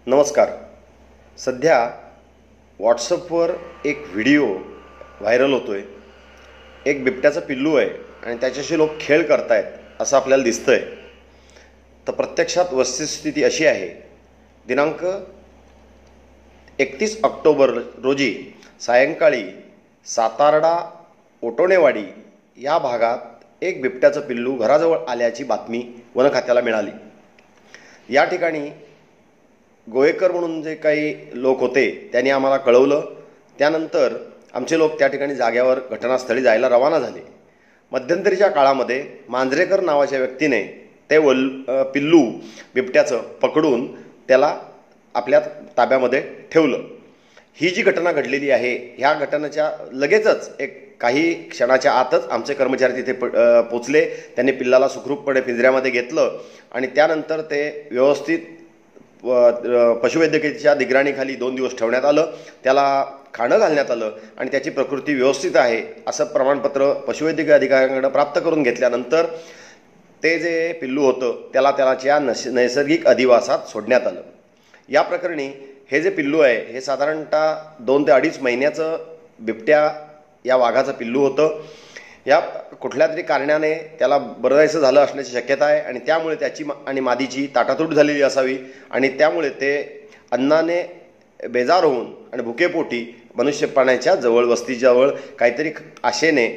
नमस्कार. सध्या व्हॉट्सअपवर एक व्हिडिओ व्हायरल होतो आहे. एक बिबट्याचं पिल्लू आहे आणि त्याच्याशी लोक खेळ करतायत असं आपल्याला दिसतं आहे. तर प्रत्यक्षात वस्तुस्थिती अशी आहे, दिनांक 31 ऑक्टोबर रोजी सायंकाळी सातार्डा ओटोणेवाडी या भागात एक बिबट्याचं पिल्लू घराजवळ आल्याची बातमी वन खात्याला मिळाली. या ठिकाणी गोयेकर म्हणून जे काही लोक होते त्यांनी आम्हाला कळवलं. त्यानंतर आमचे लोक त्या ठिकाणी जाग्यावर घटनास्थळी जायला रवाना झाले. मध्यंतरीच्या काळामध्ये मांजरेकर नावाच्या व्यक्तीने ते पिल्लू बिबट्याचं पकडून त्याला आपल्या ताब्यामध्ये ठेवलं. ही जी घटना घडलेली आहे, ह्या घटनेच्या लगेचच एक काही क्षणाच्या आतच आमचे कर्मचारी तिथे पोचले. त्यांनी पिल्लाला सुखरूपपणे पिंजऱ्यामध्ये घेतलं आणि त्यानंतर ते व्यवस्थित पशुवैद्यकीच्या निगराणीखाली 2 दिवस ठेवण्यात आलं. त्याला खाणं घालण्यात आलं आणि त्याची प्रकृती व्यवस्थित आहे असं प्रमाणपत्र पशुवैद्यकीय अधिकाऱ्यांकडे प्राप्त करून घेतल्यानंतर ते जे पिल्लू होतं त्याला त्याच्या नैसर्गिक अधिवासात सोडण्यात आलं. या प्रकरणी हे जे पिल्लू आहे हे साधारणतः 2 ते 2.5 महिन्याचं बिबट्या या वाघाचं पिल्लू होतं. या कुठल्या तरी कारणाने त्याला बरं झालं असण्याची शक्यता आहे आणि त्यामुळे त्याची आणि मादीची ताटातूट झालेली असावी आणि त्यामुळे ते अन्नाने बेजार होऊन आणि भुकेपोटी मनुष्यप्राण्याच्या जवळ वस्तीजवळ काहीतरी आशेने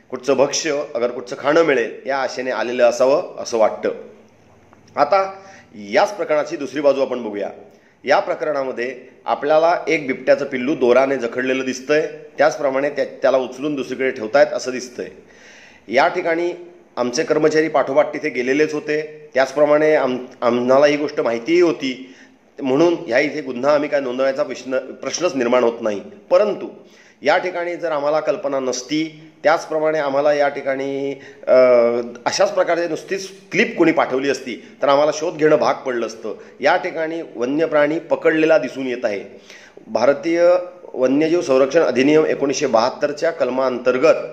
कुठचं भक्ष्य अगर कुठचं खाणं मिळेल या आशेने आलेलं असावं असं वाटतं. आता याच प्रकरणाची दुसरी बाजू आपण बघूया. या प्रकरणामध्ये आपल्याला एक बिबट्याचं पिल्लू दोराने जखडलेलं दिसतंय. त्याचप्रमाणे त्याला उचलून दुसरीकडे ठेवतायत असं दिसतंय. या ठिकाणी आमचे कर्मचारी पाठोपाठ तिथे गेलेलेच होते. त्याचप्रमाणे आम्हाला ही गोष्ट माहितीही होती, म्हणून ह्या इथे गुन्हा आम्ही काय नोंदवायचा प्रश्नच निर्माण होत नाही. परंतु या ठिकाणी जर आम्हाला कल्पना नसती, त्याचप्रमाणे आम्हाला या ठिकाणी अशाच प्रकारे नुसतीच क्लिप कोणी पाठवली असती तर आम्हाला शोध घेणं भाग पडलं असतं. या ठिकाणी वन्य प्राणी पकडलेला दिसून येत आहे. भारतीय वन्यजीव संरक्षण अधिनियम 1972च्या कलमाअंतर्गत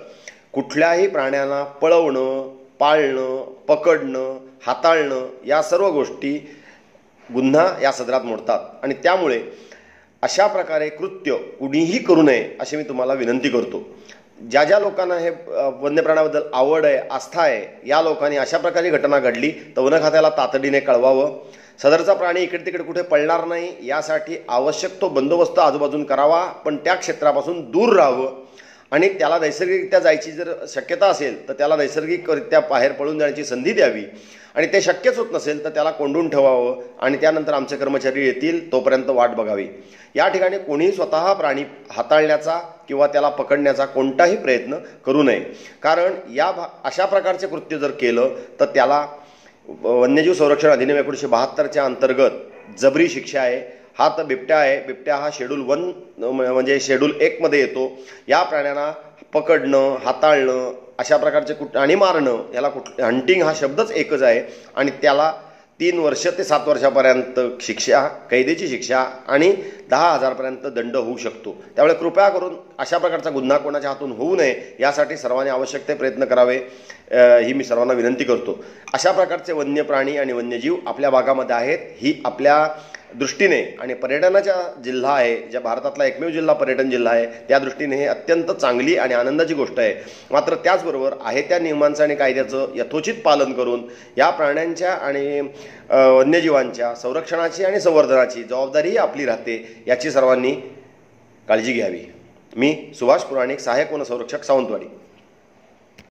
कुठल्याही प्राण्यांना पळवणं, पाळणं, पकडणं, हाताळणं या सर्व गोष्टी गुन्हा या सदरात मोडतात आणि त्यामुळे अशा प्रकारे कृत्य कुणीही करू नये अशी मी तुम्हाला विनंती करतो. ज्या ज्या लोकांना हे वन्य प्राण्याबद्दल आवड आहे, आस्था आहे, या लोकांनी अशा प्रकारे घटना घडली तर वन खात्याला तातडीने कळवावं. सदरचा प्राणी इकडे तिकडे कुठे पळणार नाही यासाठी आवश्यक तो बंदोबस्त आजूबाजून करावा, पण त्या क्षेत्रापासून दूर राहावं आणि त्याला नैसर्गिकरित्या जायची जर शक्यता असेल तर त्याला नैसर्गिकरित्या बाहेर पळून जाण्याची संधी द्यावी आणि ते शक्यच होत नसेल तर त्याला कोंडून ठेवावं आणि त्यानंतर आमचे कर्मचारी येतील तोपर्यंत वाट बघावी. या ठिकाणी कोणीही स्वतः प्राणी हाताळण्याचा किंवा त्याला पकडण्याचा कोणताही प्रयत्न करू नये, कारण अशा प्रकारचे कृत्य जर केलं तर त्याला वन्यजीव संरक्षण अधिनियम 1972च्या अंतर्गत जबरी शिक्षा आहे. हा तर बिबट्या आहे. बिबट्या हा शेड्यूल 1 म्हणजे शेड्यूल 1 मध्ये येतो. या प्राण्यांना पकडणं, हाताळणं अशा प्रकारचे आणि मारणं, याला हंटिंग हा शब्दच एकच आहे आणि त्याला 3 वर्ष ते 7 वर्षापर्यंत शिक्षा, कैदेची शिक्षा आणि 10,000 पर्यंत दंड होऊ शकतो. त्यामुळे कृपया करून अशा प्रकारचा गुन्हा कोणाच्या हातून होऊ नये यासाठी सर्वांनी आवश्यक ते प्रयत्न करावे ही मी सर्वांना विनंती करतो. अशा प्रकारचे वन्य प्राणी आणि वन्यजीव आपल्या भागामध्ये आहेत. ही आपल्या दृष्टीने आणि पर्यटनाचा जिल्हा आहे, ज्या भारतातला एकमेव जिल्हा पर्यटन जिल्हा आहे, त्या दृष्टीने हे अत्यंत चांगली आणि आनंदाची गोष्ट आहे. मात्र त्याचबरोबर आहे त्या नियमांचं आणि कायद्याचं यथोचित पालन करून या प्राण्यांच्या आणि वन्यजीवांच्या संरक्षणाची आणि संवर्धनाची जबाबदारीही आपली राहते, याची सर्वांनी काळजी घ्यावी. मी सुभाष पुराणिक, सहाय्यक वन संरक्षक, सावंतवाडी.